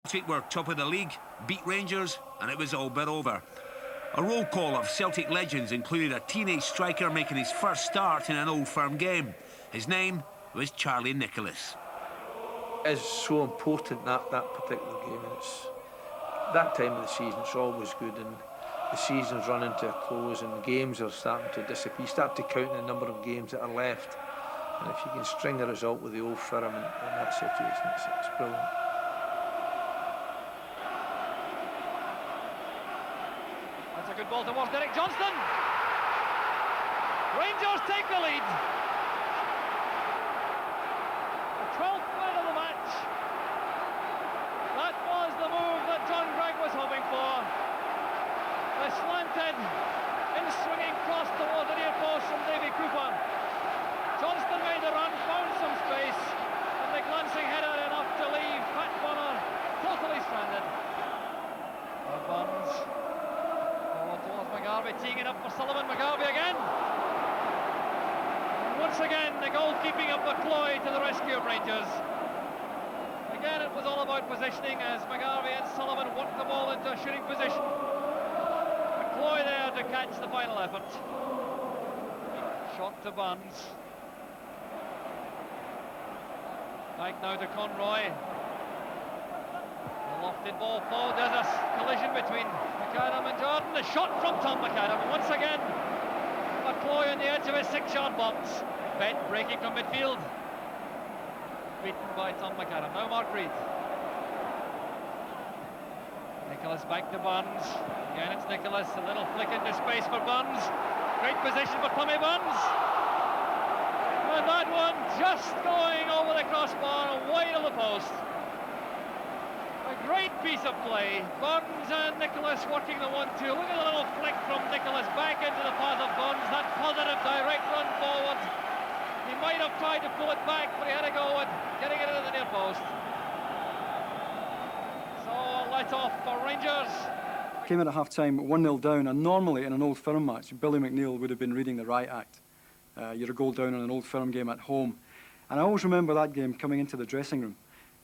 Celtic were top of the league, beat Rangers, and it was all but over. A roll call of Celtic legends included a teenage striker making his first start in an Old Firm game. His name was Charlie Nicholas. It's so important, that particular game, and it's that time of the season. It's always good, and the season's running to a close, and games are starting to disappear. You start to count the number of games that are left, and if you can string a result with the Old Firm in that situation, it's brilliant. That's a good ball towards Derek Johnston. Rangers take the lead. The 12th win of the match. That was the move that John Gregg was hoping for. The slanted, in-swinging cross towards the near post from Davy Cooper. Johnston made the run, found some space, and the glancing header enough to leave Pat Bonner totally stranded. Burns. Towards McGarvey, teeing it up for Sullivan. McGarvey again. And once again, the goalkeeping of McCloy to the rescue of Rangers. Again, it was all about positioning as McGarvey and Sullivan worked the ball into a shooting position. McCloy there to catch the final effort. Shot to Burns. Back now to Conroy. The lofted ball forward. There's a collision between McAdam and Jordan. The shot from Tom McAdam. And once again, McCloy on the edge of his 6-yard box. Bett breaking from midfield. Beaten by Tom McAdam. Now Mark Reid. Nicholas back to Burns. Again it's Nicholas. A little flick into space for Burns. Great position for Tommy Burns. And that one just going over the crossbar and wide of the post. A great piece of play. Burns and Nicholas working the 1-2. Look at the little flick from Nicholas back into the path of Burns. That positive direct run forward. He might have tried to pull it back, but he had to go at getting it into the near post. So a let off for Rangers. Came in at half-time 1-0 down, and normally in an Old Firm match, Billy McNeil would have been reading the riot act. You're a goal down in an Old Firm game at home. And I always remember that game coming into the dressing room.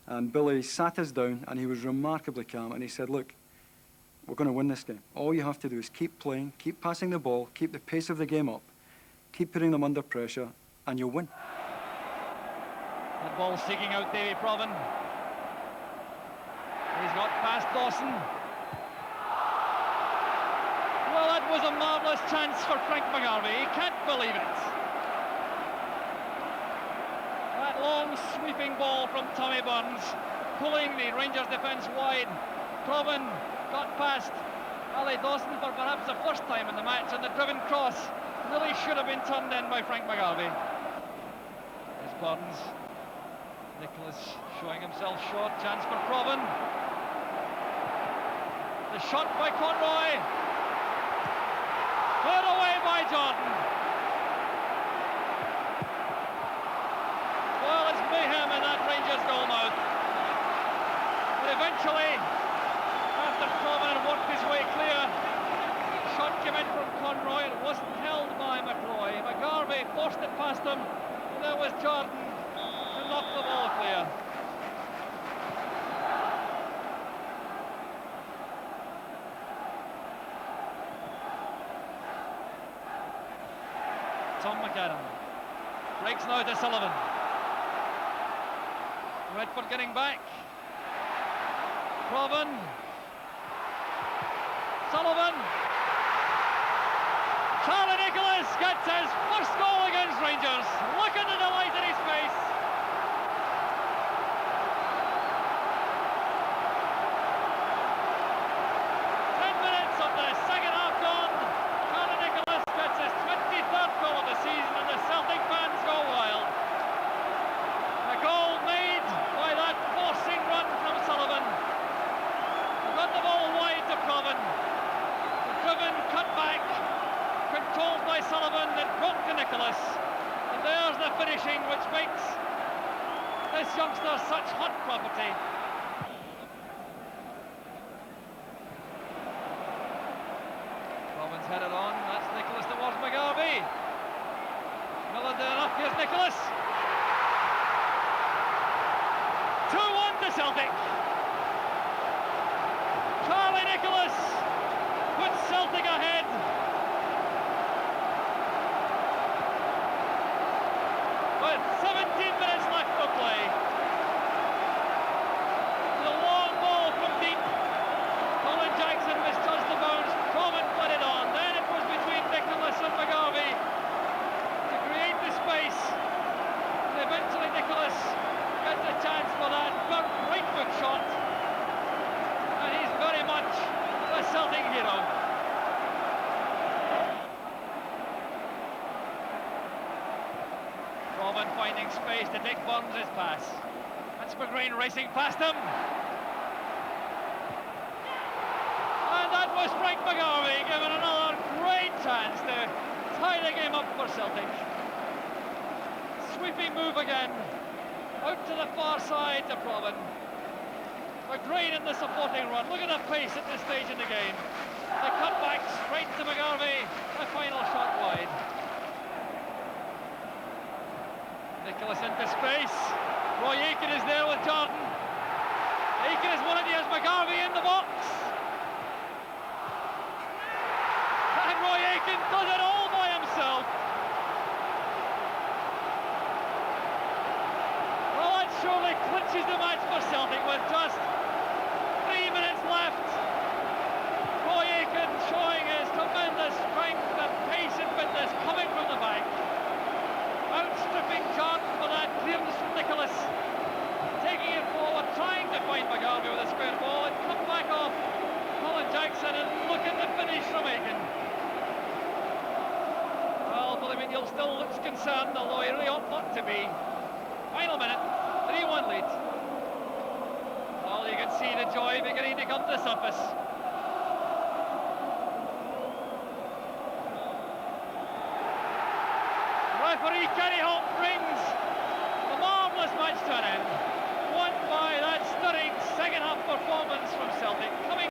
And Billy sat us down, and he was remarkably calm, and he said, look, we're going to win this game. All you have to do is keep playing, keep passing the ball, keep the pace of the game up, keep putting them under pressure, and you'll win. That ball seeking out Davy Provan. He's got past Dawson. Well, that was a marvellous chance for Frank McGarvey. He can't believe it. That long sweeping ball from Tommy Burns, pulling the Rangers defence wide. Provan got past Ali Dawson for perhaps the first time in the match, and the driven cross really should have been turned in by Frank McGarvey. There's Burns. Nicholas showing himself short. Chance for Provan. The shot by Conroy. Put away by Jordan. Well, it's mayhem in that Rangers goalmouth. But eventually, after Provan had worked his way clear, the shot came in from Conroy. It wasn't held by McCloy. McGarvey forced it past him. And there was Jordan to knock the ball clear. Tom McAdam breaks now to Sullivan. Redford getting back. Provan. Sullivan. Charlie Nicholas gets his first goal against Rangers. Look at the delight in his face. Sullivan that broke to Nicholas, and there's the finishing which makes this youngster such hot property. Robin's headed on, that's Nicholas towards McGarvey. Miller did enough, here's Nicholas. 2-1 to Celtic. hero. Robin finding space to take Burns' pass. That's McGrain racing past him. And that was Frank McGarvey given another great chance to tie the game up for Celtic. Sweeping move again. Out to the far side to Robin. McGrain in the supporting run. Look at the pace at this stage in the game. The cutback straight to McGarvey. The final shot wide. Nicholas into space. Roy Aitken is there with Jordan. Aitken has won it. He has McGarvey in the box. And Roy Aitken does it all by himself. Well, that surely clinches the match for Celtic with just 3 minutes left. Roy Aitken showing his tremendous strength and pace and fitness coming from the back. Outstripping Jordan for that clearance from Nicholas. Taking it forward, trying to find McGarvey with a square ball. It come back off Colin Jackson, and look at the finish from Aitken. Well, Billy McNeil still looks concerned, although he really ought not to be. Final minute, 3-1 lead. Well, you can see the joy beginning to come to the surface. Referee Kenny Holt brings the marvellous match to an end.